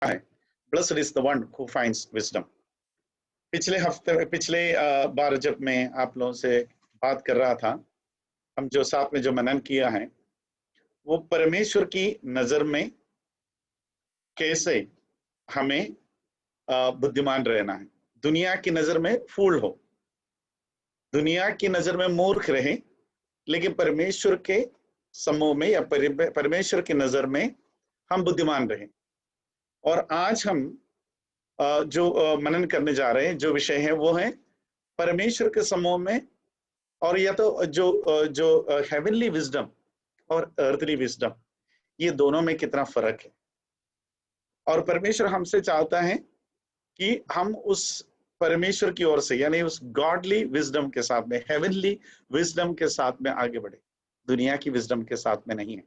है, blessed is the one who finds wisdom. पिछले बार जब मैं आप लोगों से बात कर रहा था, हम जो साथ में जो मनन किया है वो परमेश्वर की नजर में कैसे हमें बुद्धिमान रहना है। दुनिया की नजर में फूल हो, दुनिया की नजर में मूर्ख रहे, लेकिन परमेश्वर के समूह में या परमेश्वर की नजर में हम बुद्धिमान रहे। और आज हम जो मनन करने जा रहे हैं, जो विषय है वो है परमेश्वर के समूह में, और या तो जो हेवनली विजडम और अर्थली विजडम, ये दोनों में कितना फर्क है। और परमेश्वर हमसे चाहता है कि हम उस परमेश्वर की ओर से, यानी उस गॉडली विजडम के साथ में, हेवनली विजडम के साथ में आगे बढ़े, दुनिया की विजडम के साथ में नहीं है।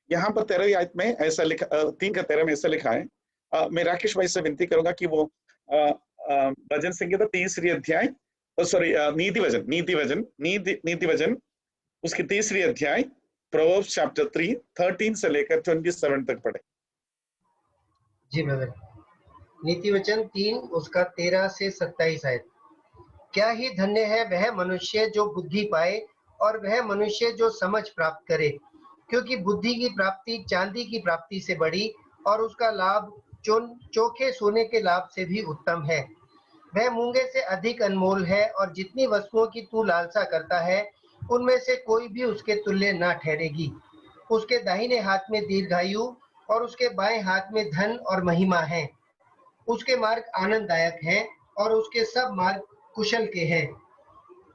यहाँ पर 13वीं आयत में ऐसा लिखा, 3:13 में ऐसा लिखा है। मैं राकेश भाई से विनती करूंगा कि वो भजन संगीता 3री अध्याय, सॉरी नीति वचन उसकी 3री अध्याय, प्रोवर्ब्स चैप्टर 3 13 से लेकर 27 तक पढ़े। जी ब्रदर। नीति वचन 3 उसका 13 से 27 आयत। क्या ही धन्य है वह मनुष्य जो बुद्धि पाए और वह मनुष्य जो समझ प्राप्त करे, क्योंकि बुद्धि की प्राप्ति चांदी की प्राप्ति से बड़ी और उसका लाभ चोखे सोने के लाभ से भी उत्तम है। वह मूंगे से अधिक अनमोल है और जितनी वस्तुओं की तू लालसा करता है उनमें से कोई भी उसके तुल्य न ठहरेगी। उसके दाहिने हाथ में दीर्घायु और उसके बाएं हाथ में धन और महिमा है। उसके मार्ग आनंददायक हैं और उसके सब मार्ग कुशल के हैं।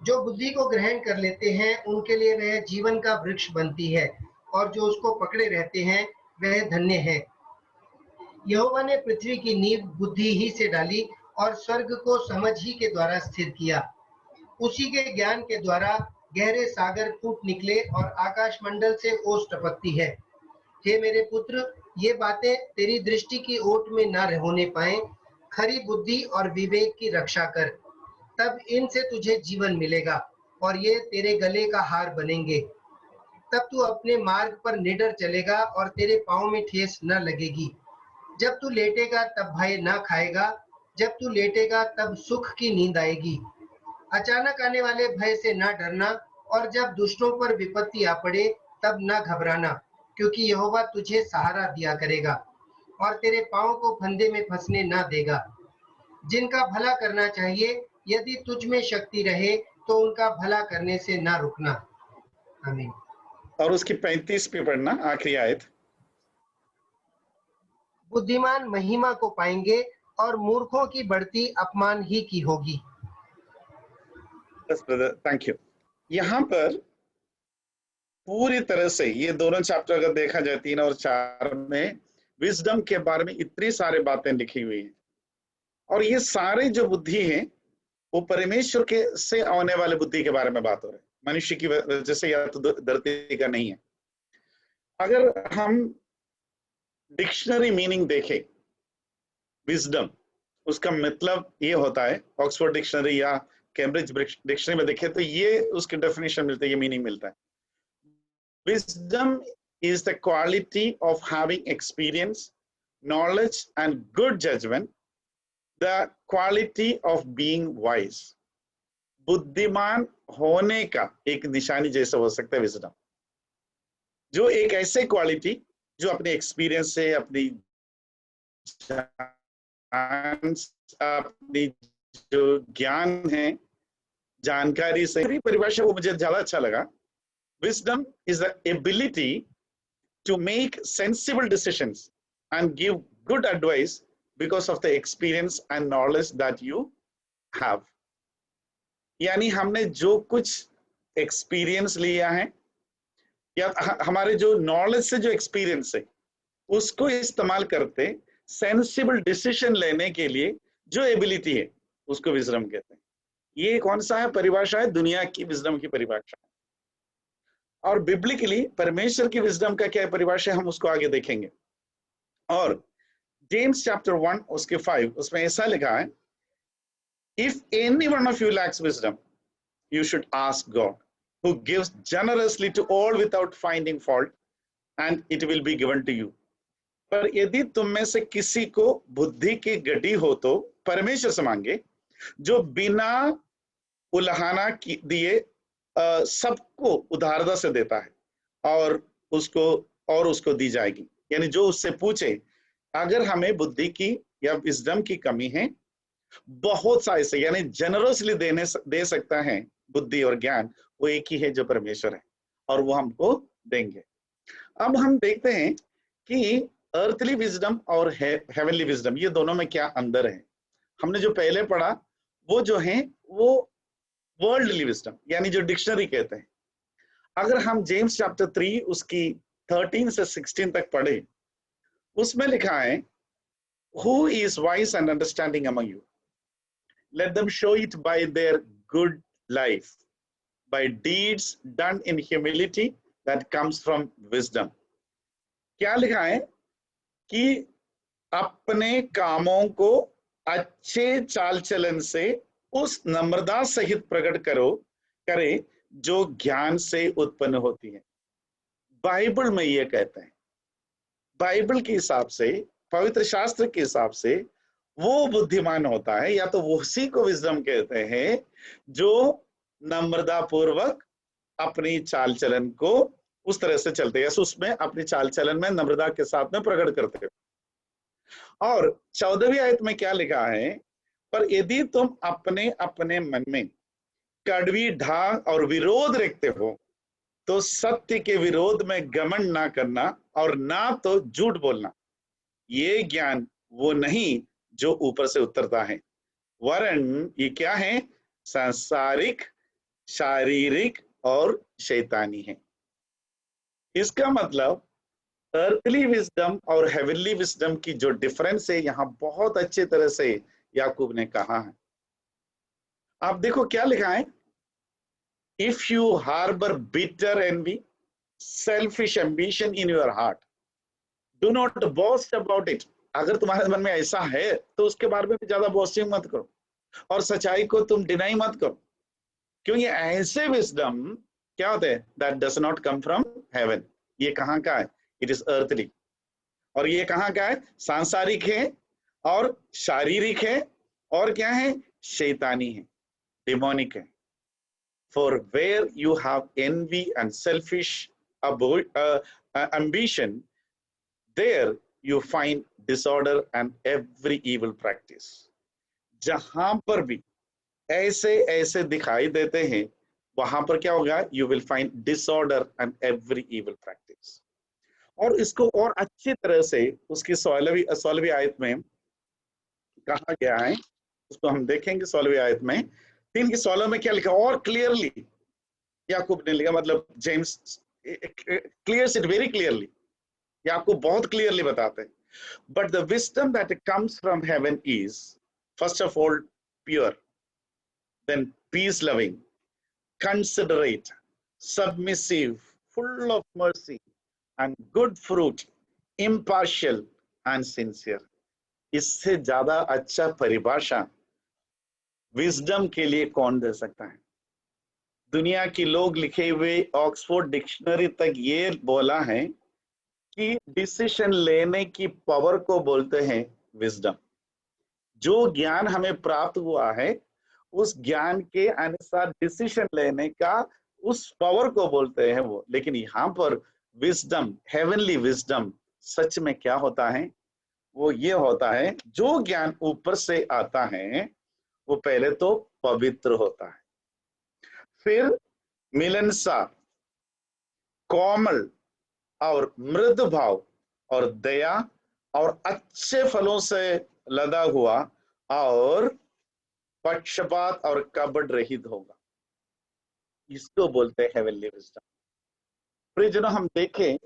जो बुद्धि को ग्रहण कर लेते हैं उनके लिए वह जीवन का वृक्ष बनती है, और जो उसको पकड़े रहते हैं वह धन्य है। यहोवा ने पृथ्वी की नींव बुद्धि ही से डाली और स्वर्ग को समझ ही के द्वारा स्थिर किया। उसी के ज्ञान के द्वारा गहरे सागर फूट निकले और आकाश मंडल से ओस टपकती है। हे मेरे पुत्र, ये बातें तेरी दृष्टि की ओट में न होने पाए। खरी बुद्धि और विवेक की रक्षा कर, तब इनसे तुझे जीवन मिलेगा और ये तेरे गले का हार बनेंगे। तब तू अपने मार्ग पर निडर चलेगा और तेरे पाँव में ठेस न लगेगी। जब तू लेटेगा तब भय न खाएगा, जब तू लेटेगा तब सुख की नींद आएगी। अचानक आने वाले भय से न डरना, और जब दुष्टों पर विपत्ति आ पड़े तब न घबराना, क्योंकि यहोवा तुझे सहारा दिया करेगा और तेरे पाँव को फंदे में फंसने न देगा। जिनका भला करना चाहिए, यदि तुझ में शक्ति रहे तो उनका भला करने से न रुकना। आमीन। और उसकी 35 पे पढ़ना, आखिरी आयत। बुद्धिमान महिमा को पाएंगे और मूर्खों की बढ़ती अपमान ही की होगी। Thank you. यहाँ पर पूरी तरह से ये दोनों चैप्टर अगर देखा जाए 3 और 4 में विजडम के बारे में इतनी सारी बातें लिखी हुई हैं, और ये सारे जो बुद्धि हैं वो परमेश्वर के से आने वाले बुद्धि के बारे में बात हो रही है, मनुष्य की वजह से या तो धरती का नहीं है। अगर हम डिक्शनरी मीनिंग देखें विजडम, उसका मतलब ये होता है, ऑक्सफोर्ड डिक्शनरी या कैम्ब्रिज डिक्शनरी में देखें तो ये उसकी डेफिनेशन मिलता है, ये मीनिंग मिलता है। Wisdom is the quality of having experience, knowledge and good judgment, the quality of being wise. बुद्धिमान होने का एक निशानी जैसा हो सकता है विजडम, जो एक ऐसे क्वालिटी जो अपने एक्सपीरियंस से, अपनी जो ज्ञान है, जानकारी से, परिभाषा वो मुझे ज्यादा अच्छा लगा। Wisdom is the ability to make sensible decisions and give good advice because of the experience and knowledge that you have. यानी हमने जो कुछ एक्सपीरियंस लिया है या हमारे जो नॉलेज से जो एक्सपीरियंस है उसको इस्तेमाल करते सेंसिबल डिसीजन लेने के लिए जो एबिलिटी है उसको विजडम कहते हैं। ये कौन सा है परिभाषा है? दुनिया की विजडम की परिभाषा। और बिब्लिकली परमेश्वर की विजडम का क्या परिभाषा है हम उसको आगे देखेंगे। और जेम्स चैप्टर 1 उसके 5 उसमें ऐसा लिखा है, if any one of you lakhs wisdom you should ask God who gives generously to all without finding fault and it will be given to you. पर यदि तुम में से किसी को बुद्धि की गड्डी हो तो परमेश्वर से मांगे, जो बिना उलाहना दिए सबको उदारता से देता है, और उसको दी जाएगी। यानी जो उससे पूछे, अगर हमें बुद्धि की या विजडम की कमी है, बहुत सा ऐसे यानी जनरसली दे सकता है बुद्धि और ज्ञान, वो एक ही है जो परमेश्वर है, और वो हमको देंगे। अब हम देखते हैं कि अर्थली विजडम और हेवनली विजडम, ये दोनों में क्या अंदर है। हमने जो पहले पढ़ा वो जो है वो वर्ल्डली विजडम, यानी जो डिक्शनरी कहते हैं। अगर हम जेम्स चैप्टर 3 उसकी 13 से 16 तक पढ़े, उसमें लिखा है, who is wise and understanding among you, let them show it by their good life, by deeds done in humility that comes from wisdom। क्या लिखा है कि अपने कामों को अच्छे चाल चलन से उस नम्रता सहित प्रकट करे जो ज्ञान से उत्पन्न होती है। बाइबल में ये कहते हैं, बाइबल के हिसाब से, पवित्र शास्त्र के हिसाब से वो बुद्धिमान होता है, या तो उसी को विजडम कहते हैं जो नम्रता पूर्वक अपनी चाल चलन को उस तरह से चलते हैं, उसमें अपनी चाल चलन में नम्रता के साथ में प्रकट करते हैं। और 14वीं आयत में क्या लिखा है, पर यदि तुम अपने अपने मन में कड़वी ढांग और विरोध रखते हो, तो सत्य के विरोध में घमंड ना करना और ना तो झूठ बोलना। ये ज्ञान वो नहीं जो ऊपर से उतरता है, वरन ये क्या है, सांसारिक, शारीरिक और शैतानी है। इसका मतलब अर्थली विजडम और हेवनली विजडम की जो डिफरेंस है, यहां बहुत अच्छे तरह से याकूब ने कहा है। आप देखो क्या लिखा है, if you harbour bitter envy, selfish ambition in your heart, do not boast about it. अगर तुम्हारे मन में ऐसा है तो उसके बारे में भी ज्यादा बॉस्टिंग मत करो, और सच्चाई को तुम डिनाई मत करो, क्योंकि ऐसे विजडम क्या होते हैं, that does not come from heaven. ये कहाँ का है, इट इज अर्थली। और ये कहाँ का है, सांसारिक है और शारीरिक है, और क्या है, शैतानी है, डिमोनिक है। For where you have envy and selfish ambition, there you find disorder and every evil practice। जहां पर भी ऐसे ऐसे दिखाई देते हैं, वहां पर क्या होगा, you will find disorder and every evil practice। और इसको और अच्छी तरह से उसकी 16वीं आयत में कहा गया है, उसको हम देखेंगे। 16वीं आयत में 3 की 16 में क्या लिखा, और क्लियरली याकूब ने लिखा, मतलब James clears it very clearly, Yakub बहुत क्लियरली बताते हैं, but the wisdom that comes from heaven is first of all pure, then peace loving, considerate, submissive, full of mercy and good fruit, impartial and sincere. इससे ज्यादा अच्छा परिभाषा wisdom के लिए कौन दे सकता है। दुनिया की लोग लिखे हुए ऑक्सफोर्ड डिक्शनरी तक ये बोला है कि डिसीजन लेने की पावर को बोलते हैं विजडम। जो ज्ञान हमें प्राप्त हुआ है, उस ज्ञान के अनुसार डिसीजन लेने का उस पावर को बोलते हैं वो। लेकिन यहाँ पर विजडम, हेवनली विजडम सच में क्या होता है, वो ये होता है, जो ज्ञान ऊपर से आता है वो पहले तो पवित्र होता है, फिर मिलनसार, कोमल और मृदु भाव और दया और अच्छे फलों से लदा हुआ और पक्षपात और कपट रहित होगा। इसको बोलते हैं हेवनली विजडम। प्रियजनों, हम देखें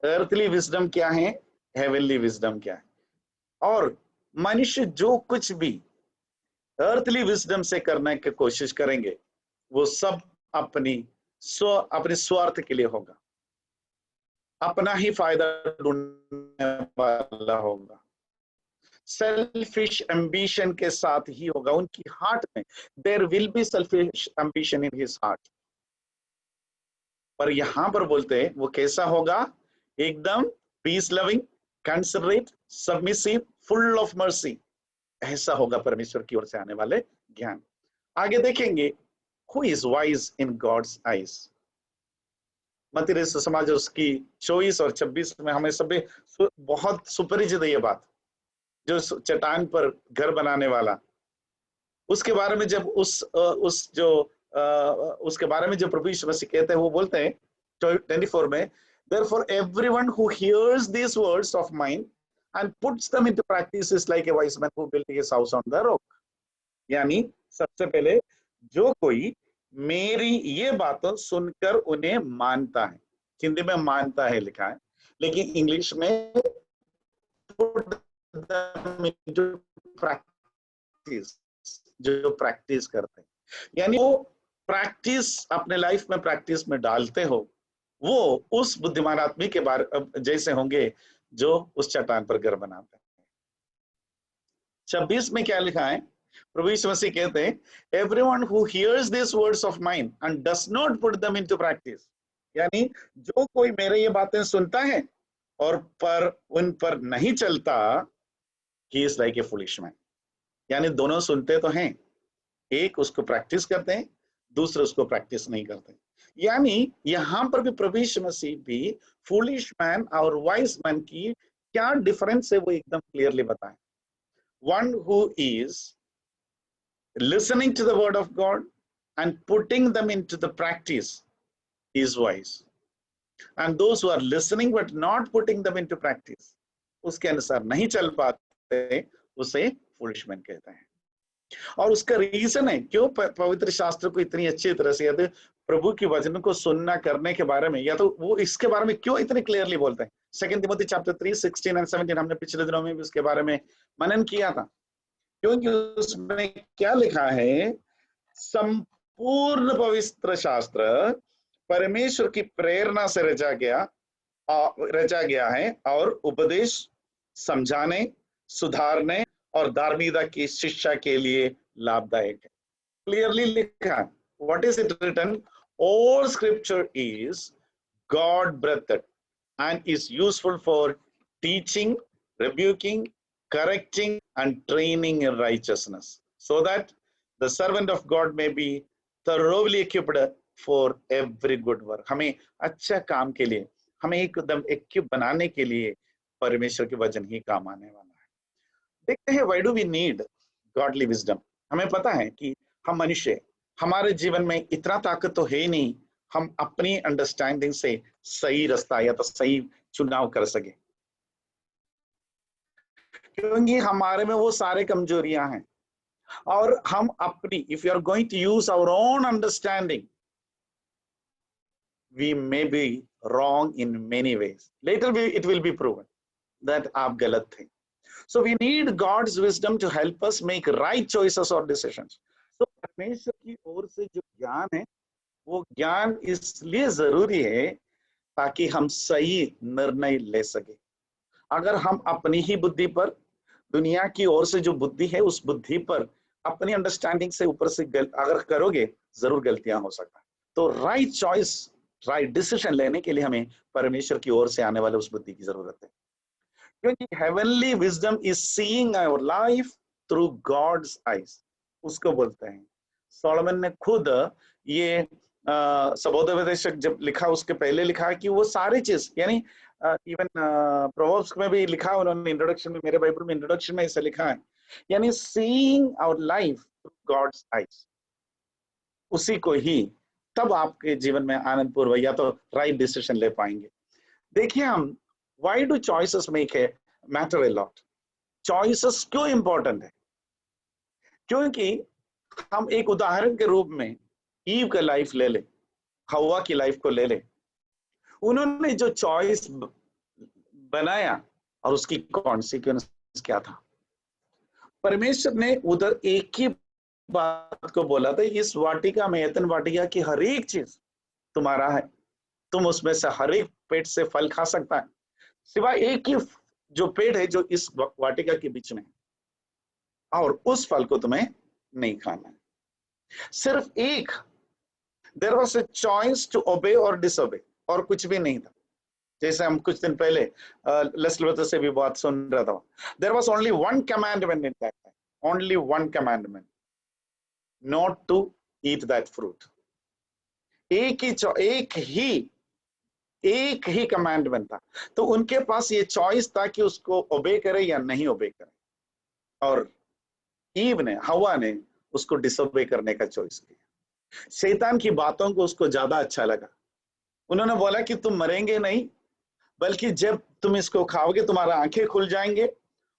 अर्थली विजडम क्या है, हेवनली विजडम क्या है। और मनुष्य जो कुछ भी अर्थली विजडम से करने की कोशिश करेंगे, वो सब अपने स्वार्थ के लिए होगा, अपना ही फायदा ढूंढने वाला होगा, सेल्फिश एम्बिशन के साथ ही होगा। उनकी हार्ट में there will be selfish ambition in his heart. पर यहां पर बोलते हैं वो कैसा होगा, एकदम peace loving, considerate, submissive, full of mercy, ऐसा होगा परमेश्वर की ओर से आने वाले ज्ञान। आगे देखेंगे, who is wise in God's eyes. मत्ती समाज उसकी 24 और 26 में हमें सभी बहुत सुपरिचित है ये बात, जो चट्टान पर घर बनाने वाला, उसके बारे में जब उसके बारे में जो प्रभु यीशु मसीह कहते हैं, वो बोलते हैं 24 में, therefore everyone who hears these words of mine and puts them into practice is like a wise man who built his house on the rock। यानी सबसे पहले जो कोई मेरी ये बातें सुनकर उन्हें मानता है, हिंदी में मानता है लिखा है, लेकिन इंग्लिश में put them into practice, जो प्रैक्टिस करते हैं, यानी वो प्रैक्टिस अपने लाइफ में प्रैक्टिस में डालते हो, वो उस बुद्धिमान आदमी के बारे जैसे होंगे जो उस चट्टान पर घर बनाते हैं। 26 में क्या लिखा है? प्रभु यीशु मसीह कहते हैं, everyone who hears this words of mine and does not put them into practice, यानी जो कोई मेरे ये बातें सुनता है और उन पर नहीं चलता, he is like a foolish man. यानी दोनों सुनते तो हैं, एक उसको प्रैक्टिस करते हैं, दूसरे उसको प्रैक्टिस नहीं करते। यानी यहां पर भी प्रभु यीशु मसीह भी फूलिश मैन और वाइज मैन की क्या डिफरेंस है वो एकदम क्लियरली बताएं। One who is listening to the word of God and putting them into the practice is wise, and those who are listening but not putting them into practice, उसके अनुसार नहीं चल पाते, उसे foolish man कहते हैं। और उसका रीजन है क्यों पवित्र शास्त्र को इतनी अच्छी तरह से, यदि प्रभु की वचन को सुनना करने के बारे में, या तो वो इसके बारे में क्यों इतने क्लियरली बोलते हैं। 2 तिमोथी चैप्टर 3 16 और 17 हमने पिछले दिनों में भी उसके बारे में मनन किया था, क्योंकि उसमें क्या लिखा है, संपूर्ण पवित्र शास्त्र परमेश्वर की प्रेरणा से रचा गया है और उपदेश, समझाने, सुधारने और धार्मिकता की शिक्षा के लिए लाभदायक है। क्लियरली लिखा है। What is it written? All scripture is God breathed and is useful for teaching, rebuking, correcting and training in righteousness, so that the servant of God may be thoroughly equipped for every good work। हमें अच्छा काम के लिए, हमें एकदम equip बनाने के लिए परमेश्वर के वचन ही काम आने वाला है। देखते हैं, why do we need godly wisdom? हमें पता है कि हम मनुष्य, हमारे जीवन में इतना ताकत तो है नहीं हम अपनी अंडरस्टैंडिंग से सही रास्ता या तो सही चुनाव कर सके, क्योंकि हमारे में वो सारे कमजोरियां हैं। और हम अपनी, if you are going to use our own understanding, we may be wrong in many ways, later it will be proven that आप गलत थे। So we need God's wisdom to help us make right choices और decisions. तो परमेश्वर की ओर से जो ज्ञान है, वो ज्ञान इसलिए जरूरी है ताकि हम सही निर्णय ले सके। अगर हम अपनी ही बुद्धि पर, दुनिया की ओर से जो बुद्धि है उस बुद्धि पर अपनी अंडरस्टैंडिंग से ऊपर से अगर करोगे, जरूर गलतियां हो सकता है। तो राइट चॉइस, राइट डिसीजन लेने के लिए हमें परमेश्वर की ओर से आने वाले उस बुद्धि की जरूरत है, क्योंकि heavenly wisdom is seeing our life through God's eyes, उसको बोलते हैं। सोलोमन ने खुद ये सबोधोपदेशक जब लिखा, उसके पहले लिखा कि वो सारी चीज, यानी इवन प्रोवर्ब्स में भी लिखा उन्होंने, इंट्रोडक्शन में, मेरे बाइबल में इंट्रोडक्शन में ऐसा लिखा है, यानी seeing our life through God's eyes, उसी को ही तब आपके जीवन में आनंद पूर्वक या तो राइट डिसीजन ले पाएंगे। देखिए हम, why do choices make a matter a lot? Choices क्यों इंपॉर्टेंट है? क्योंकि हम एक उदाहरण के रूप में ईव का लाइफ ले ले, हवा की लाइफ को ले ले, उन्होंने जो चॉइस बनाया और उसकी कॉन्सिक्वेंस क्या था? परमेश्वर ने उधर एक ही बात को बोला था, इस वाटिका में, एतन वाटिका की हर एक चीज तुम्हारा है, तुम उसमें से हर एक पेड़ से फल खा सकता है, सिवाय एक ही जो पेड़ है जो इस वाटिका के बीच में है, और उस फल को तुम्हें नहीं खाना है। सिर्फ एक, there was a choice to obey or disobey, और कुछ भी नहीं था। जैसे हम कुछ दिन पहले लेस्लवत से भी बात सुन रहा था, there was only one commandment in that time, only one commandment, not to eat that fruit. एक ही कमांडमेंट था। तो उनके पास ये चॉइस था कि उसको ओबे करे या नहीं ओबे करे, और ईव ने, हवा ने उसको डिसोबे करने का चॉइस किया। शैतान की बातों को उसको ज्यादा अच्छा लगा। उन्होंने बोला कि तुम मरेंगे नहीं, बल्कि जब तुम इसको खाओगे तुम्हारा आंखें खुल जाएंगे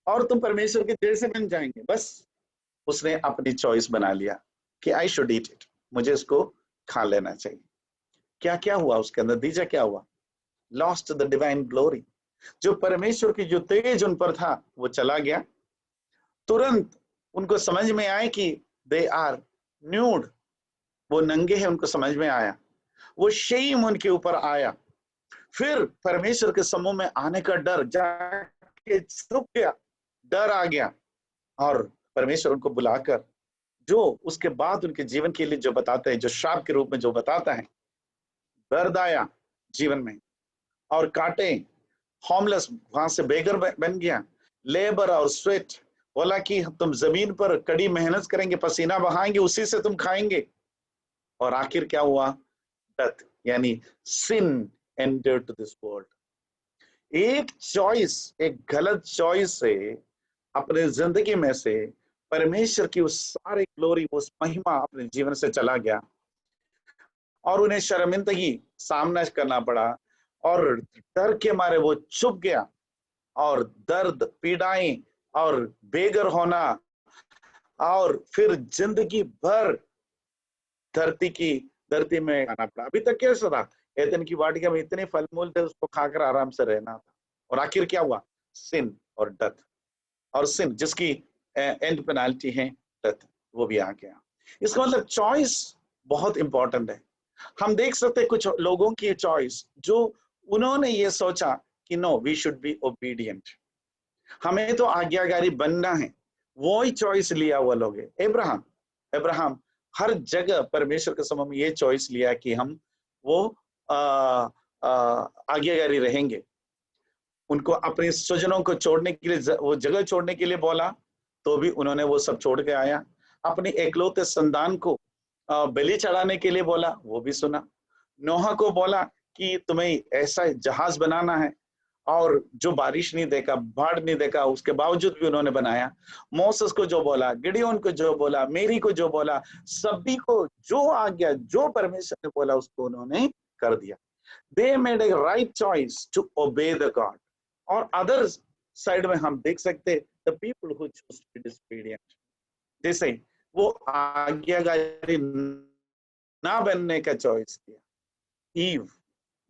और तुम परमेश्वर के जैसे बन जाएंगे। बस उसने अपनी चॉइस बना लिया कि आई शुड ईट इट, मुझे इसको खा लेना चाहिए। क्या क्या हुआ उसके अंदर, नतीजा क्या हुआ? Lost the divine glory. जो परमेश्वर की जो तेज उन पर था वो चला गया। तुरंत उनको समझ में आए कि दे आर न्यूड, वो नंगे हैं, उनको समझ में आया। वो शेम उनके ऊपर आया। फिर परमेश्वर के समूह में आने का डर जाके छुप गया, डर आ गया। और परमेश्वर उनको बुलाकर जो उसके बाद उनके जीवन के लिए जो बताते हैं, जो श्राप के रूप में जो बताता है, दर्द आया जीवन में और काटे, होमलेस वहां से बेगर बन गया, लेबर और स्वेट, बोला कि तुम जमीन पर कड़ी मेहनत करेंगे, पसीना बहाएंगे, उसी से तुम खाएंगे। और आखिर क्या हुआ? डेथ, यानी सिन एंटर्ड टू दिस वर्ल्ड। एक चॉइस, एक गलत चॉइस से अपने जिंदगी में से परमेश्वर की उस सारी ग्लोरी, उस महिमा अपने जीवन से चला गया और उन्हें शर्मिंदगी सामना करना पड़ा और डर के मारे वो चुप गया। और दर्द, पीड़ाएं और बेघर होना और फिर जिंदगी भर धरती में आना पड़ा। अभी तक कैसा था? एदन की वाटिका में इतने फल मूल थे, उसको खाकर आराम से रहना था। और आखिर क्या हुआ? सिन और डेथ। और सिन जिसकी एंड पेनाल्टी है डेथ, वो भी आ गया। इसका मतलब चॉइस बहुत इंपॉर्टेंट है। हम देख सकते हैं कुछ लोगों की चॉइस जो उन्होंने ये सोचा कि no we should be obedient, हमें तो आज्ञाकारी बनना है, वो ही चॉइस लिया हुआ लोग है। अब्राहम हर जगह परमेश्वर के समूह में ये चॉइस लिया कि हम वो आज्ञाकारी रहेंगे। उनको अपने स्वजनों को छोड़ने के लिए, वो जगह छोड़ने के लिए बोला, तो भी उन्होंने वो सब छोड़ के आया। अपने एकलौते संतान को बलि चढ़ाने के लिए बोला, वो भी सुना। नोहा को बोला कि तुम्हें ऐसा जहाज बनाना है, और जो बारिश नहीं देखा, बाढ़ नहीं देखा, उसके बावजूद भी उन्होंने बनाया। मोसेस को जो बोला, गिडियोन को जो बोला, मेरी को जो बोला, सभी को जो आज्ञा, जो परमेश्वर ने बोला उसको उन्होंने कर दिया। They made a right choice to obey the God. और अदर साइड में हम देख सकते the people who choose to be disobedient, जैसे वो आज्ञाकारी ना बनने का चॉइस किया। ईव,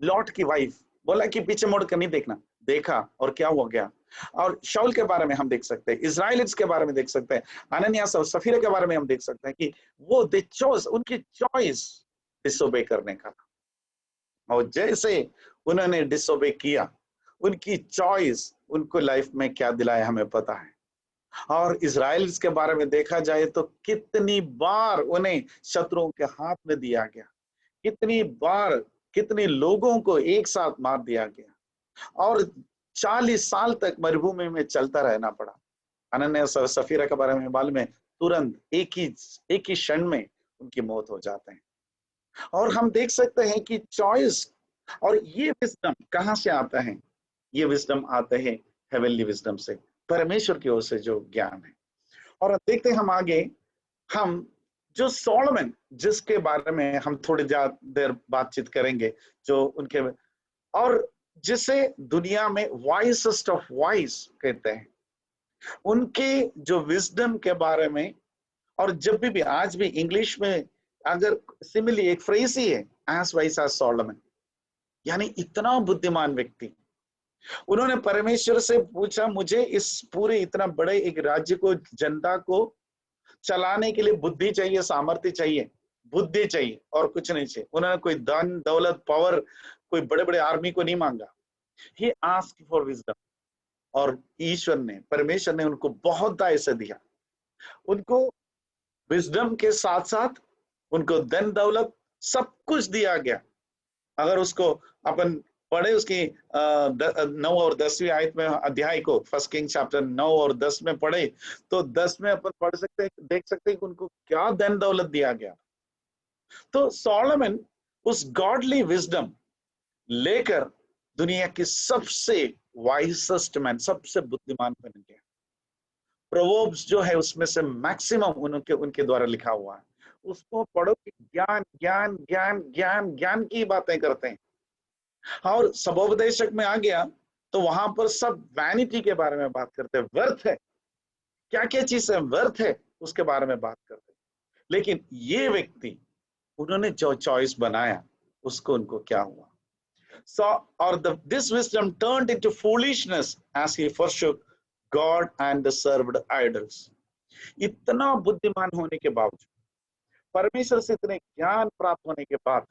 लॉट की वाइफ, बोला कि पीछे मुड़ कर नहीं देखना, देखा और क्या हो गया। और शाऊल के बारे में हम देख सकते हैं, इजराइलिट्स के बारे में देख सकते हैं, अननियास और सफीरा के बारे में हम देख सकते हैं कि वो दे चोज, उनकी चॉइस डिसोबे करने का। और जैसे उन्होंने डिसोबे किया, उनकी चॉइस उनको लाइफ में क्या दिलाया हमें पता है। और इजराइल के बारे में देखा जाए तो कितनी बार उन्हें शत्रुओं के हाथ में दिया गया, कितनी बार कितने लोगों को एक साथ मार दिया गया, और 40 साल तक मरुभूमि में चलता रहना पड़ा। अनन्यास और सफीरा के बारे में मालूम है, तुरंत एक ही क्षण में उनकी मौत हो जाते हैं। और हम देख सकते हैं कि चॉइस, और ये विजडम कहाँ से आता है? ये विजडम आते हैं हेवनली विजडम से, परमेश्वर की ओर से जो ज्ञान है। और अब देखते हैं हम आगे, हम जो सोलोमन, जिसके बारे में हम थोड़ी देर बातचीत करेंगे, जो उनके, और जिसे दुनिया में वाइसेस्ट ऑफ वाइस कहते हैं, उनके जो विजडम के बारे में। और जब भी आज भी इंग्लिश में अगर सिमिली एक फ्रेज ही है, एज वाइस एज सोलोमन, यानी इतना बुद्धिमान व्यक्ति। उन्होंने परमेश्वर से पूछा, मुझे इस पूरे इतना बड़े एक राज्य को, जनता को चलाने के लिए बुद्धि चाहिए, सामर्थ्य चाहिए, बुद्धि चाहिए, और कुछ नहीं चाहिए। उन्होंने कोई धन दौलत पावर, कोई बड़े बड़े आर्मी को नहीं मांगा। ही आस्क्ड फॉर विजडम, और ईश्वर ने, परमेश्वर ने उनको बहुत ऐसे दिया। उनको विजडम के साथ साथ उनको धन दौलत सब कुछ दिया गया। अगर उसको अपन पढ़े उसकी 9 और 10वीं आयत में अध्याय को, 1 किंग चैप्टर 9 और 10 में पढ़े तो 10 में अपन पढ़ सकते हैं, देख सकते हैं कि उनको क्या धन दौलत दिया गया। तो सोलोमन उस गॉडली विजडम लेकर दुनिया की सबसे वाइसेस्ट मैन, सबसे बुद्धिमान बन गया। प्रोवर्ब्स जो है उसमें से मैक्सिमम उनके उनके द्वारा लिखा हुआ है। उसको पढ़ो कि ज्ञान ज्ञान ज्ञान ज्ञान ज्ञान की बातें करते हैं। और सबोपदेशक में आ गया तो वहां पर सब वैनिटी के बारे में बात करते हैं, व्यर्थ है, क्या क्या चीज है व्यर्थ है उसके बारे में बात करते हैं। लेकिन ये व्यक्ति, उन्होंने जो चॉइस बनाया उसको उनको क्या हुआ। So, or this wisdom turned into foolishness as he forsook God and served idols. इतना बुद्धिमान होने के बावजूद, परमेश्वर से इतने ज्ञान प्राप्त होने के बाद,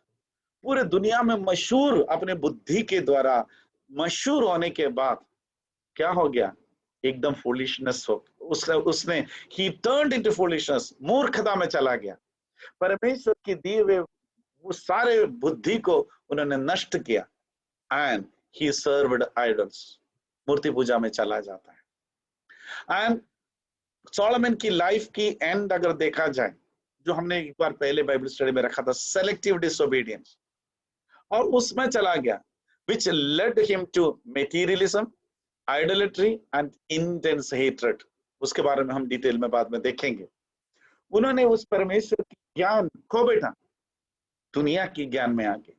पूरे दुनिया में मशहूर, अपने बुद्धि के द्वारा मशहूर होने के बाद क्या हो गया, एकदम फूलिशनेस हो उसने he turned into foolishness, मूर्खता में चला गया। परमेश्वर की दिए हुए वो सारे बुद्धि को उन्होंने नष्ट किया। And he served idols, मूर्ति पूजा में चला जाता है। एंड सोलोमन की लाइफ की एंड अगर देखा जाए, जो हमने एक बार पहले बाइबल स्टडी में रखा था, सेलेक्टिव डिसोबीडियंस, और उसमें चला गया, which led him to materialism, idolatry and intense hatred। उसके बारे में हम डिटेल में बाद में देखेंगे। उन्होंने उस परमेश्वर की ज्ञान खो बैठा दुनिया की ज्ञान में आके,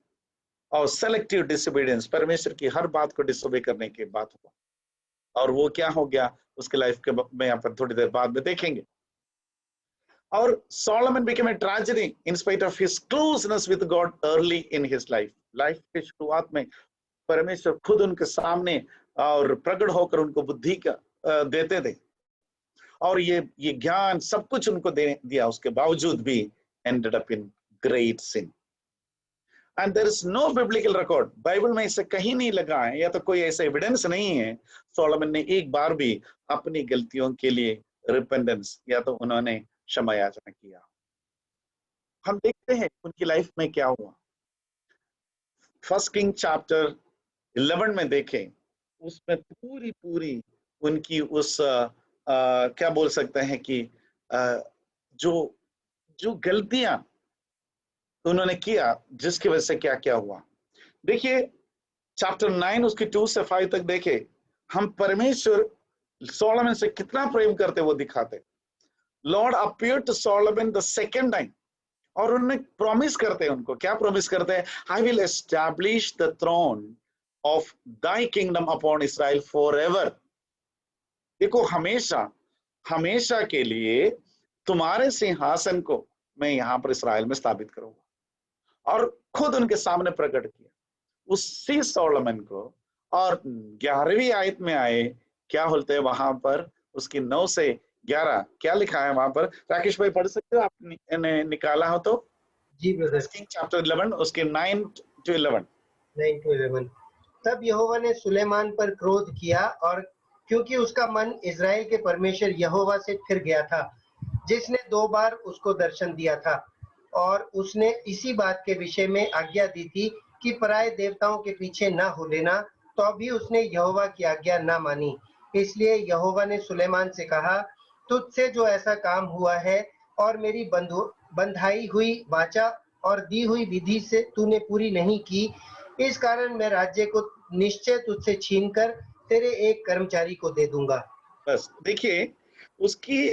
और सेलेक्टिव डिसोबीडियंस, परमेश्वर की हर बात को डिसोबे करने के बाद हुआ। और वो क्या हो गया उसके लाइफ के में यहाँ पर थोड़ी देर बाद में देखेंगे। और Solomon became a tragedy in spite of his closeness with God early in his life। Life के शुरुआत में परमेश्वर खुद उनके सामने और प्रकट होकर उनको बुद्धि का देते थे, और ये ज्ञान सब कुछ उनको दे दिया, उसके बावजूद भी ended up in great sin। And there is no biblical record, Bible में इसे कहीं नहीं लगा है, या तो कोई ऐसा एविडेंस नहीं है सोलोमन ने एक बार भी अपनी गलतियों के लिए रिपेंटेंस या तो उन्होंने क्षमा याचना किया। हम देखते हैं उनकी लाइफ में क्या हुआ। 1 किंग चैप्टर 11 में देखें, उसमें पूरी उनकी उस क्या बोल सकते हैं कि जो जो गलतियां उन्होंने किया, जिसकी वजह से क्या क्या हुआ। देखिए चैप्टर 9 उसकी 2 से 5 तक देखे, हम परमेश्वर सोलोमन से कितना प्रेम करते वो दिखाते। Lord appeared to Solomon the second time, और उन्होंने प्रॉमिस करते हैं, उनको क्या प्रॉमिस करते हैं, I will establish the throne of thy kingdom upon Israel forever. देखो हमेशा हमेशा के लिए तुम्हारे सिंहासन को मैं यहाँ पर इस्राइल में स्थापित करूंगा। और खुद उनके सामने प्रकट किया उसी सोलोमन को। और 11वीं आयत में आए, क्या बोलते हैं वहां पर, उसकी 9 से 11 क्या लिखा है वहां पर, राकेश भाई पढ़ सकते हो, आपने निकाला हो तो। जी ब्रदर। किंग चैप्टर 11 उसके 9 to 11। तब यहोवा ने सुलेमान पर क्रोध किया, और क्योंकि उसका मन इज़राइल के परमेश्वर यहोवा से फिर गया था, जिसने 2 बार उसको दर्शन दिया था, और उसने इसी बात के विषय में आज्ञा दी थी कि पराये देवताओं के पीछे न हो लेना, तो भी उसने यहोवा की आज्ञा न मानी। इसलिए यहोवा ने सुलेमान से कहा, तुझसे जो ऐसा काम हुआ है और मेरी बंधाई हुई वाचा और दी हुई विधि से तूने पूरी नहीं की, इस कारण मैं राज्य को निश्चय तुझसे छीनकर तेरे एक कर्मचारी को दे दूंगा। बस देखिए उसकी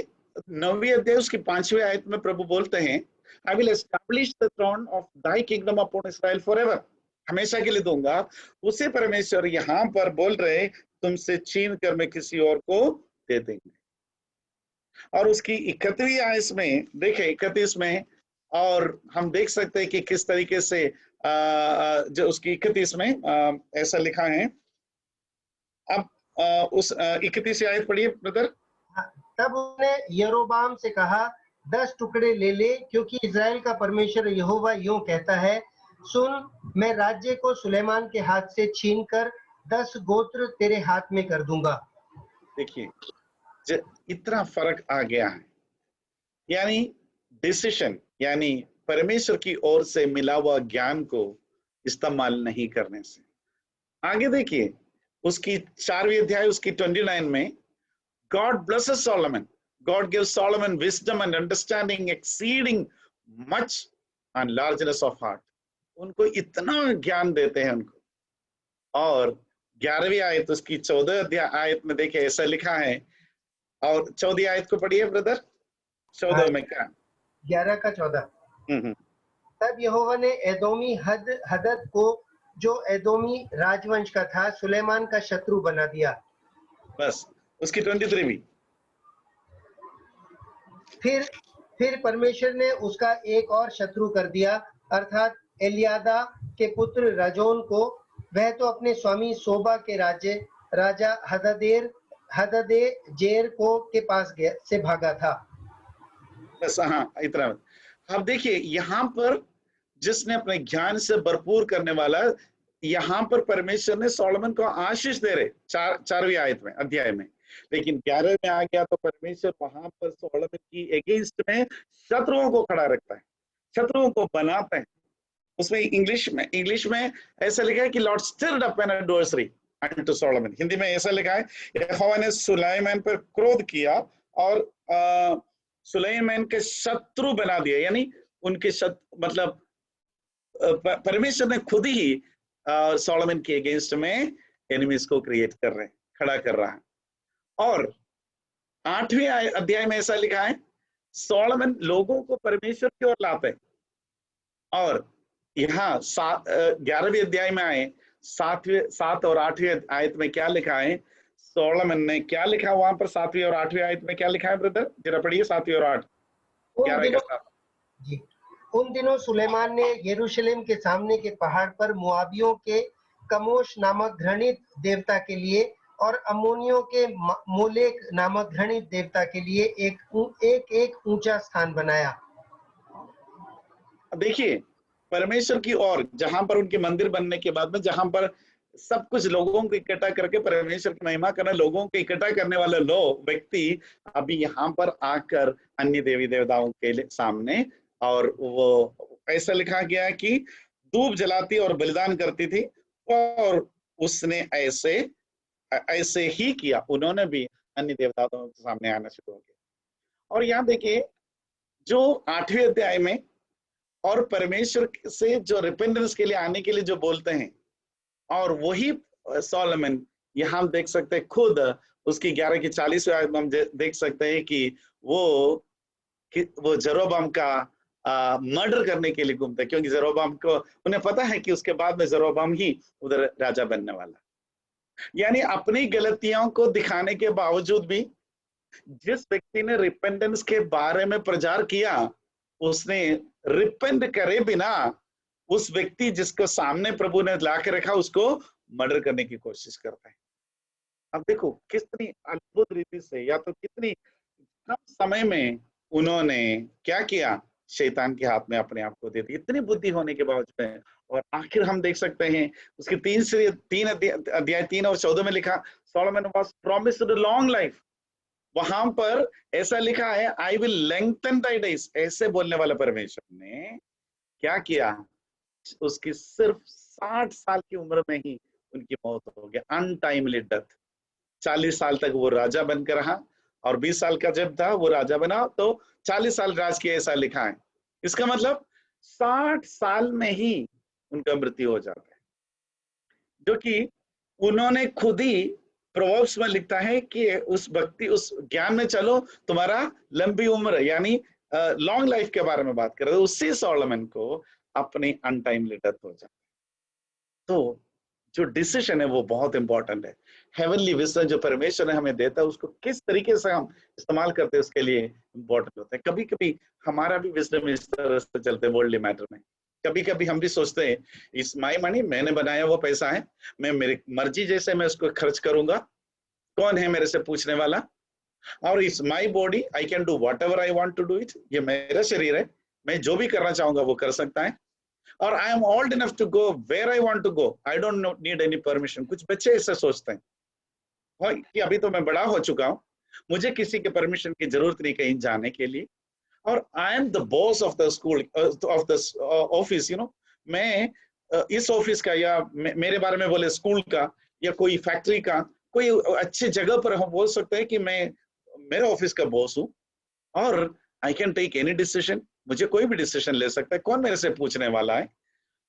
9वीं अध्याय उसकी 5वीं आयत में प्रभु बोलते हैं, I will establish the throne of thy kingdom upon Israel forever, हमेशा के लिए दूंगा। उसे परमेश्वर यहाँ पर बोल रहे, तुमसे छीन कर मैं किसी और को दे देंगे। और उसकी 31वीं आयत में देखे, 31 में, और हम देख सकते हैं कि किस तरीके से जो उसकी 31 में ऐसा लिखा है। अब उस 31वीं आयत पढ़िए ब्रदर। तब उसने यरोबाम से कहा, 10 टुकड़े ले ले, क्योंकि इज़राइल का परमेश्वर यहोवा यूं कहता है, सुन, मैं राज्य को सुलेमान के हाथ से छीनकर 10 गोत्र तेरे हाथ में कर दूंगा। देखिए इतना फर्क आ गया है, यानी डिसीजन, यानी परमेश्वर की ओर से मिला हुआ ज्ञान को इस्तेमाल नहीं करने से, आगे देखिए उसकी 4वीं अध्याय उसकी 29 में, God blesses Solomon. God gives Solomon wisdom and understanding exceeding much and largeness of heart. उनको इतना ज्ञान देते हैं उनको। और 11वीं आयत उसकी 14 आयत में देखिए ऐसा लिखा है, और 14 आयत को पढ़िए ब्रदर। 14 में क्या? 11 का 14। तब यहोवा ने एदोमी हदद को, जो एदोमी राजवंश का था, सुलेमान का शत्रु बना दिया। बस उसकी 23 भी। फिर परमेश्वर ने उसका एक और शत्रु कर दिया, अर्थात एलियादा के पुत्र राजोन को। वह तो अपने स्वामी सोबा के राजा हददेजेर को के पास से भागा था। बस हाँ इतना। अब देखिए यहाँ पर जिसने अपने ज्ञान से भरपूर करने वाला, यहाँ पर परमेश्वर ने सोलोमन को आशीष दे रहे 4वीं आयत में अध्याय में, लेकिन 11 में आ गया तो परमेश्वर वहां पर सोलोमन की अगेंस्ट में शत्रुओं को खड़ा रखता है, शत्रुओं को बनाता है। उसमें इंग्लिश में ऐसा लिखा है कि Lord stirred up an adversary unto Solomon. Hindi में ऐसा लिखा है यहोवा ने सुलेमान पर क्रोध किया और सुलेमान के शत्रु बना दिया, यानी उनके मतलब परमेश्वर ने खुद ही सोलोमन के अगेंस्ट में एनिमीज को क्रिएट कर रहे हैं, खड़ा कर रहा है। और 8वें अध्याय में ऐसा लिखा है सोलोमन लोगों को परमेश्वर की ओर लाते हैं। और यहाँ 11वीं अध्याय में आए 7 और 8वीं आयत में क्या लिखा है, सोलोमन ने क्या लिखा वहां पर 7वीं और 8वीं आयत में क्या लिखा है ब्रदर, जरा पढ़िए 7वीं और 8। 11 का 7। उन दिनों सुलेमान ने यरूशलेम के सामने के पहाड़ पर मुआबियों के कमोश नामक घृणित देवता के लिए और अम्मोनियों के मोलेक नामक घृणित देवता के लिए एक ऊंचा स्थान बनाया। देखिए परमेश्वर की ओर, जहां पर उनके मंदिर बनने के बाद में, जहां पर सब कुछ लोगों को इकट्ठा करके परमेश्वर की महिमा करना, लोगों को इकट्ठा करने वाले व्यक्ति अभी यहाँ पर आकर अन्य देवी देवताओं के सामने, और वो ऐसा लिखा गया है कि धूप जलाती और बलिदान करती थी, और उसने ऐसे ही किया, उन्होंने भी अन्य देवताओं के सामने आना शुरू हो गया। और यहाँ देखिए जो 8वें अध्याय में और परमेश्वर से जो रिपेंटेंस के लिए आने के लिए जो बोलते हैं, और वही सोलोमन यहाँ हम देख सकते हैं खुद उसकी 11 की 40 आयत में हम देख सकते हैं कि वो जेरोबाम का मर्डर करने के लिए घूमते हैं, क्योंकि जेरोबाम को उन्हें पता है कि उसके बाद में जेरोबाम ही उधर राजा बनने वाला। यानी अपनी गलतियों को दिखाने के बावजूद भी जिस व्यक्ति ने रिपेंटेंस के बारे में प्रचार किया, उसने रिपेंट करे बिना उस व्यक्ति जिसको सामने प्रभु ने ला के रखा उसको मर्डर करने की कोशिश करता है। अब देखो कितनी अद्भुत रीति से, या तो कितनी कम समय में उन्होंने क्या किया, शैतान के हाथ में अपने आप को दे दिया, इतनी बुद्धि होने के बावजूद। और आखिर हम देख सकते हैं उसके 3 अध्याय 3 और 14 में लिखा Solomon was promised long life. वहां पर ऐसा लिखा है I will lengthen Dai days, ऐसे बोलने वाला परमेश्वर ने क्या किया, उसकी सिर्फ 60 साल की उम्र में ही उनकी मौत हो गई, अनटाइमली डेथ। 40 साल तक वो राजा बनकर रहा, और 20 साल का जब था वो राजा बना तो 40 साल राज किया, ऐसा लिखा है। इसका मतलब 60 साल में ही उनका मृत्यु हो जाता है, जो कि उन्होंने खुद ही प्रोवर्ब्स में लिखता है कि उस भक्ति उस ज्ञान में चलो तुम्हारा लंबी उम्र, यानी लॉन्ग लाइफ के बारे में बात कर रहे हैं। उसी सोलोमन को अपनी अनटाइमली डेथ हो जाता है। तो जो डिसीजन है वो बहुत इंपॉर्टेंट है। हेवनली विजडम जो परमेश्वर ने हमें देता है उसको किस तरीके से हम इस्तेमाल करते हैं उसके लिए इंपॉर्टेंट होता है। कभी कभी हमारा भी विजडम इस तरह से चलते हैं वर्ल्डली मैटर में। कभी कभी हम भी सोचते हैं इस माई मनी, मैंने बनाया वो पैसा है, मैं मेरी मर्जी जैसे मैं उसको खर्च करूंगा, कौन है मेरे से पूछने वाला, और इस my body I can do whatever I want to do it, ये मेरा शरीर है, मैं जो भी करना चाहूंगा वो कर सकता है, और I am old enough to go where I want to go, I don't need any permission. कुछ बच्चे ऐसे सोचते हैं कि अभी तो मैं बड़ा हो चुका हूं, मुझे किसी के परमिशन की जरूरत नहीं कहीं जाने के लिए, और I am the boss of the school of the office, you know, मैं इस ऑफिस का या मेरे बारे में बोले स्कूल का या कोई फैक्ट्री का कोई अच्छी जगह पर हम बोल सकते हैं कि मैं मेरे ऑफिस का बॉस हूँ और I can take any decision, मुझे कोई भी डिसीजन ले सकता है, कौन मेरे से पूछने वाला है।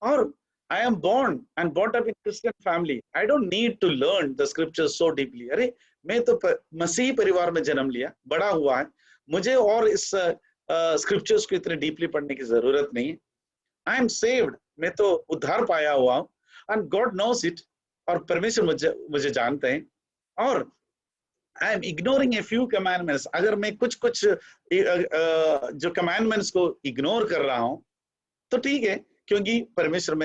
और I M born and brought up in Christian family. I don't need to learn the scriptures so deeply. अरे मैं तो मसीही परिवार में जन्म लिया, बड़ा हुआ है, मुझे और इस स्क्रिप्चर्स को इतने डीपली पढ़ने की जरूरत नहीं है। आई एम सेव्ड, मैं तो उद्धार पाया हुआ हूँ, एंड गॉड नोस इट, और परमेश्वर मुझे मुझे जानते हैं। और I M ignoring a few commandments, अगर मैं कुछ कुछ जो कमांडमेंट्स को इग्नोर कर रहा हूँ तो ठीक है, क्योंकि परमेश्वर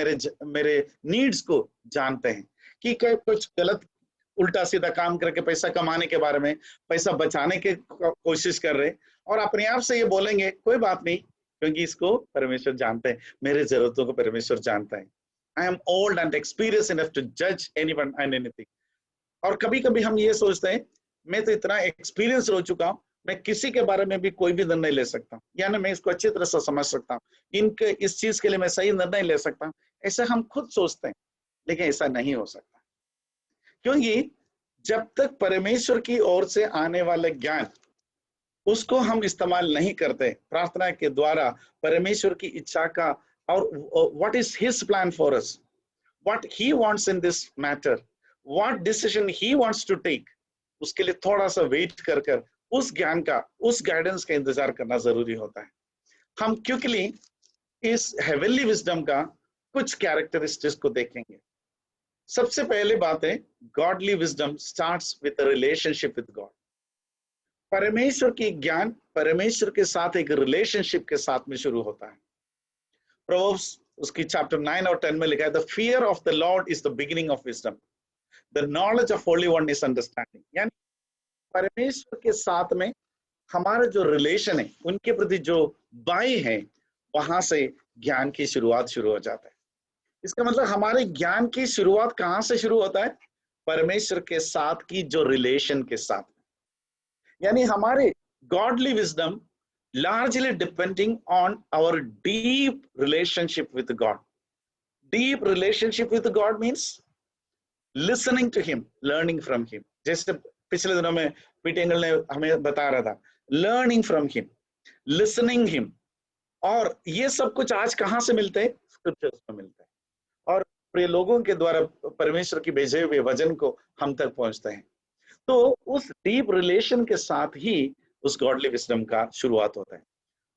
मेरे नीड्स को जानते हैं कि कुछ गलत उल्टा सीधा काम करके पैसा कमाने के बारे में, पैसा बचाने की कोशिश कर रहे, और अपने आप से ये बोलेंगे कोई बात नहीं, क्योंकि इसको परमेश्वर जानते हैं, मेरे जरूरतों को परमेश्वर जानता है। I am old and experience enough to जज एनीवन एंड एनीथिंग। और कभी कभी हम ये सोचते हैं मैं तो इतना एक्सपीरियंस हो चुका हूँ, मैं किसी के बारे में भी कोई भी निर्णय ले सकता हूँ, यानी मैं इसको अच्छी तरह से समझ सकता हूँ, इनके इस चीज के लिए मैं सही निर्णय ले सकता हूँ, ऐसा हम खुद सोचते हैं। लेकिन ऐसा नहीं हो सकता, क्योंकि जब तक परमेश्वर की ओर से आने वाले ज्ञान उसको हम इस्तेमाल नहीं करते प्रार्थना के द्वारा परमेश्वर की इच्छा का, और what is his plan for us, what he wants in this matter, what decision he wants to take, उसके लिए थोड़ा सा वेट कर उस ज्ञान का, उस गाइडेंस का इंतजार करना जरूरी होता है। हम क्विकली इस हेवनली विजडम का कुछ कैरेक्टरिस्टिक्स को देखेंगे। सबसे पहले बात है, godly wisdom starts with a relationship with God. परमेश्वर की ज्ञान परमेश्वर के साथ एक रिलेशनशिप के साथ में शुरू होता है। प्रोवर्ब्स उसकी चैप्टर 9 और 10 में लिखा है, the fear of the Lord is the beginning of wisdom, the knowledge of Holi one is understanding. यानी परमेश्वर के साथ में हमारा जो रिलेशन है, उनके प्रति जो बाई है, वहां से ज्ञान की शुरुआत शुरू हो जाता है। इसका मतलब हमारे ज्ञान की शुरुआत कहां से शुरू होता है? परमेश्वर के साथ की जो रिलेशन के साथ। यानी हमारे godly wisdom largely depending on our deep relationship with God. Deep relationship with God means listening to him, learning from him. जैसे पिछले दिनों में पीटी एंगल ने हमें बता रहा था, learning from him, listening him, और ये सब कुछ आज कहाँ से मिलते हैं? स्क्रिप्चर्स में मिलते हैं, और प्रिय लोगों के द्वारा परमेश्वर की भेजे हुए वचन को हम तक पहुंचते हैं। तो उस डीप रिलेशन के साथ ही उस गॉडली विजडम का शुरुआत होता है।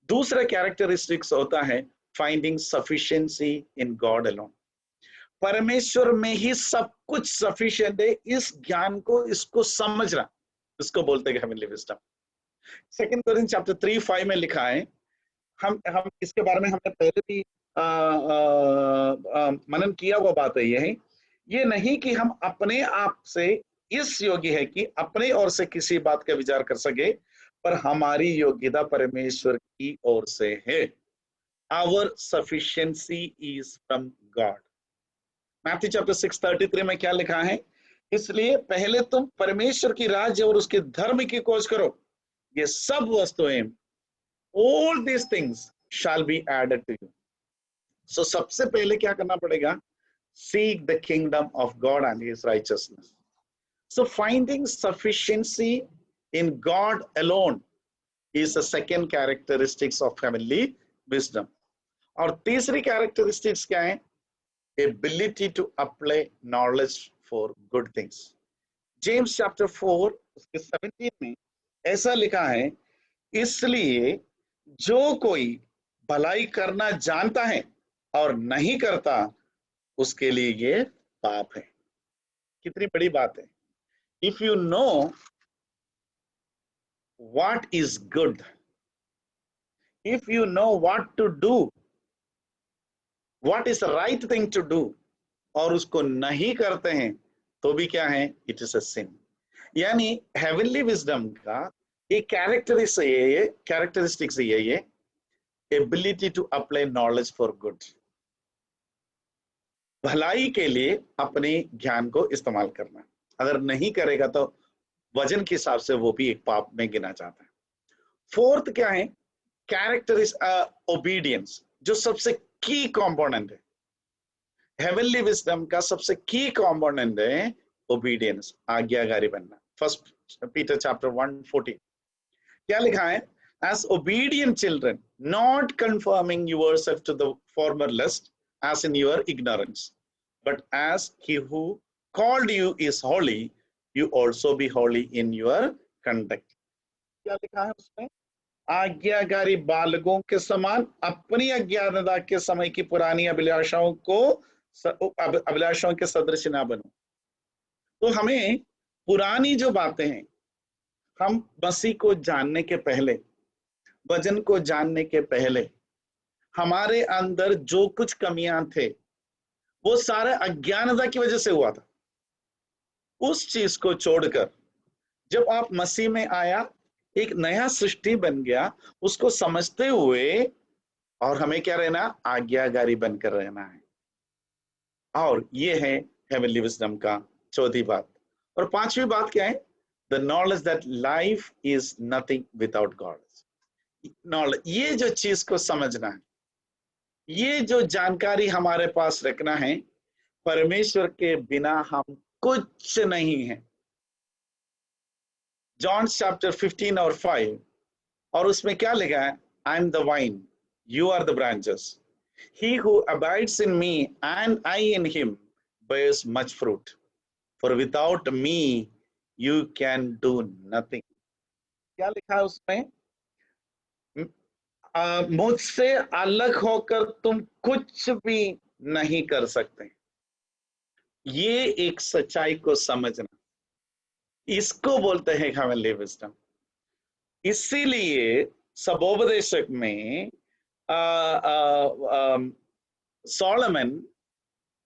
दूसरा कैरेक्टरिस्टिक्स होता है finding sufficiency in God alone. परमेश्वर में ही सब कुछ सफिशिएंट है, इस ज्ञान को, इसको समझना, इसको बोलते हैं हेवनली विजडम। 2 कोरिन्थियंस चैप्टर 3:5 में लिखा है, हम इसके बारे में हमने पहले भी मनन किया हुआ बात है, ये नहीं कि हम अपने आप से इस योग्य है कि अपने ओर से किसी बात का विचार कर सके, पर हमारी योग्यता परमेश्वर की ओर से है। Our sufficiency is from God. Matthew chapter 6:33 में क्या लिखा है? इसलिए पहले तुम परमेश्वर की राज्य और उसके धर्म की खोज करो, ये सब वस्तुएं, all these things shall be added to you. So सबसे पहले क्या करना पड़ेगा? Seek the kingdom of God and his righteousness. So finding sufficiency in God alone is the second characteristics of heavenly wisdom. और तीसरी characteristics क्या है? Ability to apply knowledge for good things. James chapter 4 उसके 17 में ऐसा लिखा है, इसलिए जो कोई भलाई करना जानता है और नहीं करता, उसके लिए ये पाप है। कितनी बड़ी बात है। If you know what is good, if you know what to do, what is the right thing to do, और उसको नहीं करते हैं तो भी क्या है? It is a sin. यानी heavenly wisdom का एक कैरेक्टरिस्टिक्स ये ability to apply knowledge for good, भलाई के लिए अपने ज्ञान को इस्तेमाल करना। अगर नहीं करेगा तो वजन के हिसाब से वो भी एक पाप में गिना जाता है। फोर्थ क्या है? कैरेक्टर इज ओबीडियंस, जो सबसे की कंपोनेंट है। हेवनली विजडम का सबसे की कंपोनेंट है ओबीडियंस, आज्ञाकारी बनना। फर्स्ट पीटर चैप्टर 1:14 क्या लिखा है? As obedient children, not conforming yourself to the former lust, as in your ignorance, but as he who called you is holy, you also be holy in your conduct. क्या लिखा है उसमें? आज्ञाकारी बालकों के समान अपनी अज्ञानता के समय की पुरानी अभिलाषाओं के सदृश ना बनो। तो हमें पुरानी जो बातें हैं, हम मसीह को जानने के पहले, वचन को जानने के पहले हमारे अंदर जो कुछ कमियां थे, वो सारे अज्ञानता की वजह से हुआ था। उस चीज को छोड़कर जब आप मसीह में आया, एक नया सृष्टि बन गया, उसको समझते हुए, और हमें क्या रहना? आज्ञाकारी बनकर रहना है। और ये है हेवनली विजडम का चौथी बात। और पांचवी बात क्या है? The knowledge that life is nothing without God. Knowledge, ये जो चीज को समझना है, ये जो जानकारी हमारे पास रखना है, परमेश्वर के बिना हम कुछ नहीं है। जॉन चैप्टर 15 और 5, और उसमें क्या लिखा है? I am the vine, you are the branches, he who abides in me and I in him bears much fruit, for without me you can do nothing. क्या लिखा है उसमें? मुझसे अलग होकर तुम कुछ भी नहीं कर सकते। ये एक सच्चाई को समझना, इसको बोलते हैं हेवनली विजडम। इसीलिए सबोपदेशक में Solomon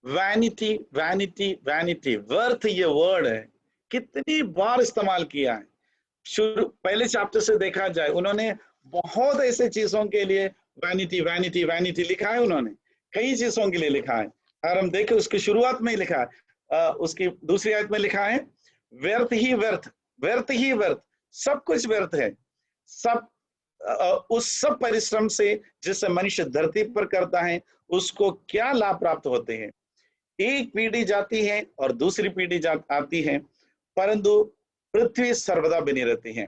vanity vanity vanity, worth ये वर्ड है, कितनी बार इस्तेमाल किया है। शुरू पहले चैप्टर से देखा जाए, उन्होंने बहुत ऐसे चीजों के लिए वैनिटी वैनिटी वैनिटी लिखा है। उन्होंने कई चीजों के लिए लिखा है। और हम देखें, उसकी शुरुआत में ही लिखा है, उसकी दूसरी आयत में लिखा है, व्यर्थ ही व्यर्थ, व्यर्थ ही व्यर्थ, सब कुछ व्यर्थ है। सब उस सब परिश्रम से जिससे मनुष्य धरती पर करता है, उसको क्या लाभ प्राप्त होते हैं। एक पीढ़ी जाती है और दूसरी पीढ़ी आती है, परंतु पृथ्वी सर्वदा बनी रहती है।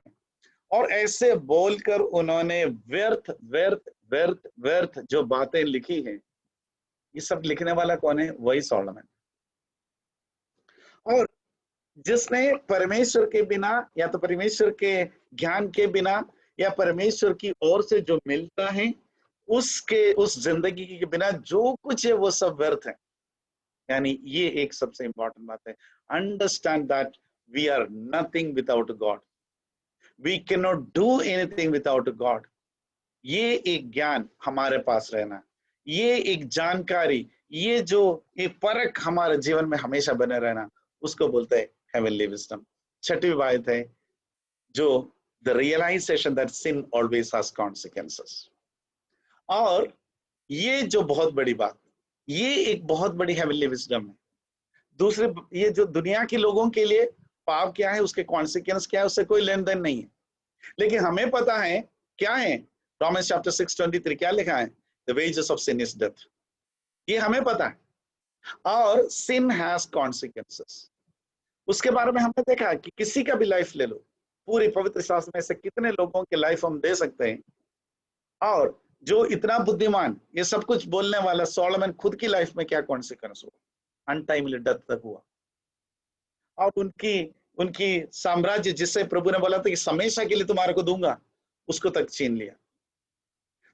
और ऐसे बोलकर उन्होंने व्यर्थ व्यर्थ व्यर्थ व्यर्थ जो बातें लिखी हैं, ये सब लिखने वाला कौन है? वही सोलोमन। और जिसने परमेश्वर के बिना, या तो परमेश्वर के ज्ञान के बिना, या परमेश्वर की ओर से जो मिलता है उसके, उस जिंदगी के बिना जो कुछ है वो सब व्यर्थ है। यानी ये एक सबसे इंपॉर्टेंट बात है। Understand that we are nothing without God, we can not do anything without God. ये एक ज्ञान हमारे पास रहना, ये एक जानकारी, ये जो एक परख हमारे जीवन में हमेशा बने रहना, उसको बोलते हैं हेवनली विजडम। छठी बात है जो the realisation that sin always has consequences. और ये जो बहुत बड़ी बात, ये एक बहुत बड़ी हेवनली विजडम है। दूसरे, ये जो दुनिया के लोगों के लिए पाप क्या है, उसके कॉन्सिक्वेंस क्या है, उससे कोई लेन देन नहीं है। लेकिन हमें पता है क्या है। रोमन्स चैप्टर 6:23 क्या लिखा है? The wages of sin is death. ये हमें पता है। और सिन हैज कॉन्सिक्वेंसेस, उसके बारे में हमने देखा कि किसी का भी लाइफ ले लो, पूरी पवित्र शास्त्र में से कितने लोगों के लाइफ हम दे सकते हैं। और जो इतना बुद्धिमान, ये सब कुछ बोलने वाला सोलोमन, खुद की लाइफ में क्या कॉन्सिक्वेंस हुआ? अनटाइमली डेथ तक हुआ। और उनकी साम्राज्य, जिससे प्रभु ने बोला था कि हमेशा के लिए तुम्हारे को दूंगा, उसको तक छीन लिया।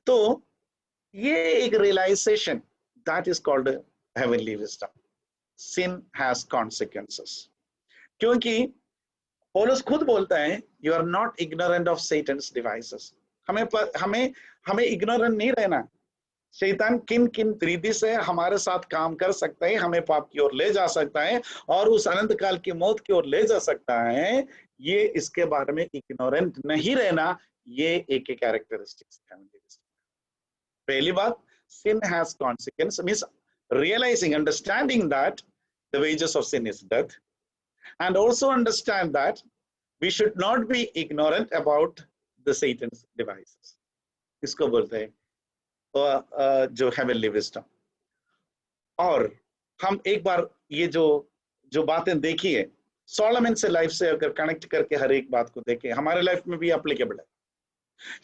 तो ये एक realisation, that is called heavenly wisdom. Sin has consequences. क्योंकि पौलुस खुद बोलता है, you are not ignorant of Satan's devices. हमें इग्नोरेंट नहीं रहना। शैतान किन किन तरीके से हमारे साथ काम कर सकता है, हमें पाप की ओर ले जा सकता है और उस अनंत काल की मौत की ओर ले जा सकता है, ये इसके बारे में इग्नोरेंट नहीं रहना, ये एक कैरेक्टरिस्टिक्स है। पहली बात, sin has consequence, means realizing, understanding that the wages of sin is death, and also understand that we should not be ignorant about the Satan's devices. इसको बोलते हैं जो heavenly wisdom। और हम एक बार ये जो जो बातें देखी है सोलोमन से लाइफ से अगर कनेक्ट करके हर एक बात को देखें, हमारे लाइफ में भी एप्लीकेबल है.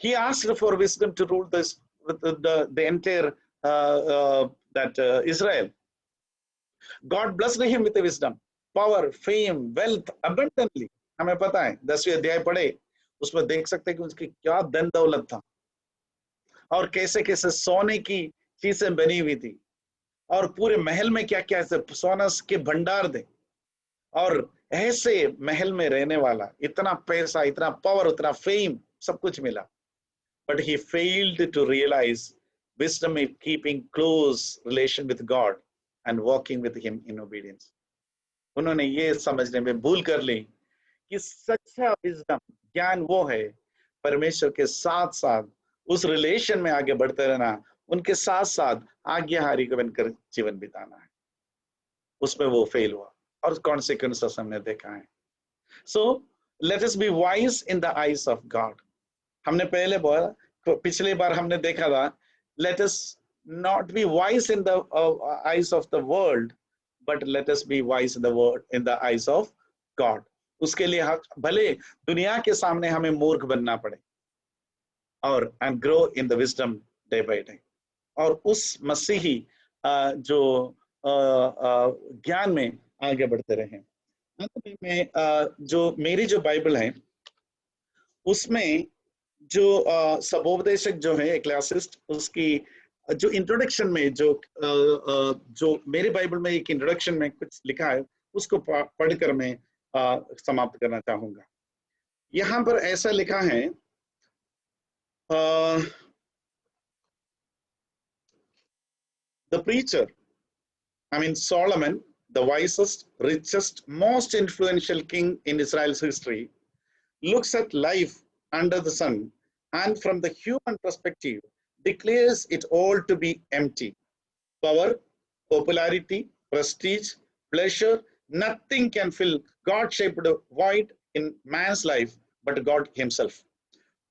He asked for wisdom to rule this the entire Israel. God blessed him with wisdom, power, fame, wealth abundantly. हमें पता है 10वीं अध्याय पढ़े उसमें देख सकते हैं कि उसकी क्या धन दौलत था और कैसे कैसे सोने की चीजें बनी हुई थी और पूरे महल में क्या क्या सोना के भंडार थे और ऐसे महल में रहने वाला इतना पैसा, इतना पावर, इतना फेम, सब कुछ मिला. But he failed to realize wisdom is keeping close relation with God and walking with him in obedience. उन्होंने ये समझने में भूल कर ली कि सच्चा विजडम, ज्ञान वो है परमेश्वर के साथ साथ उस रिलेशन में आगे बढ़ते रहना, उनके साथ साथ आज्ञाहारी को बनकर जीवन बिताना है. उसमें वो फेल हुआ और कॉन्सिक्वेंसेस हमने देखा है. So let us be wise in the eyes of God. हमने पहले बोला, पिछली बार हमने देखा था, let us not be wise in the eyes of the world, but let us be wise in the world, in the eyes of God. उसके लिए भले दुनिया के सामने हमें मूर्ख बनना पड़े और and grow in the wisdom day by day. और उस मसीही जो ज्ञान में आगे बढ़ते रहे. अंत में जो मेरी जो बाइबल है उसमें जो सबोपदेशक जो है एक्लेसिस्ट, उसकी जो इंट्रोडक्शन में जो मेरे बाइबल में एक इंट्रोडक्शन में कुछ लिखा है उसको पढ़कर मैं समाप्त करना चाहूंगा. यहाँ पर ऐसा लिखा है, the preacher, I mean Solomon, the wisest, richest, most influential king in Israel's history, looks at life under the sun and from the human perspective declares it all to be empty. Power, popularity, prestige, pleasure, nothing can fill God-shaped void in man's life but God himself.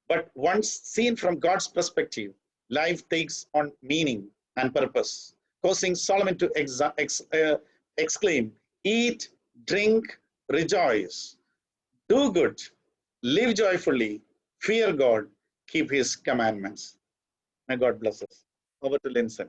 But once seen from God's perspective, life takes on meaning and purpose, causing Solomon to exclaim, eat, drink, rejoice, do good, live joyfully, fear God, keep his commandments. May God bless us. Over to Linson.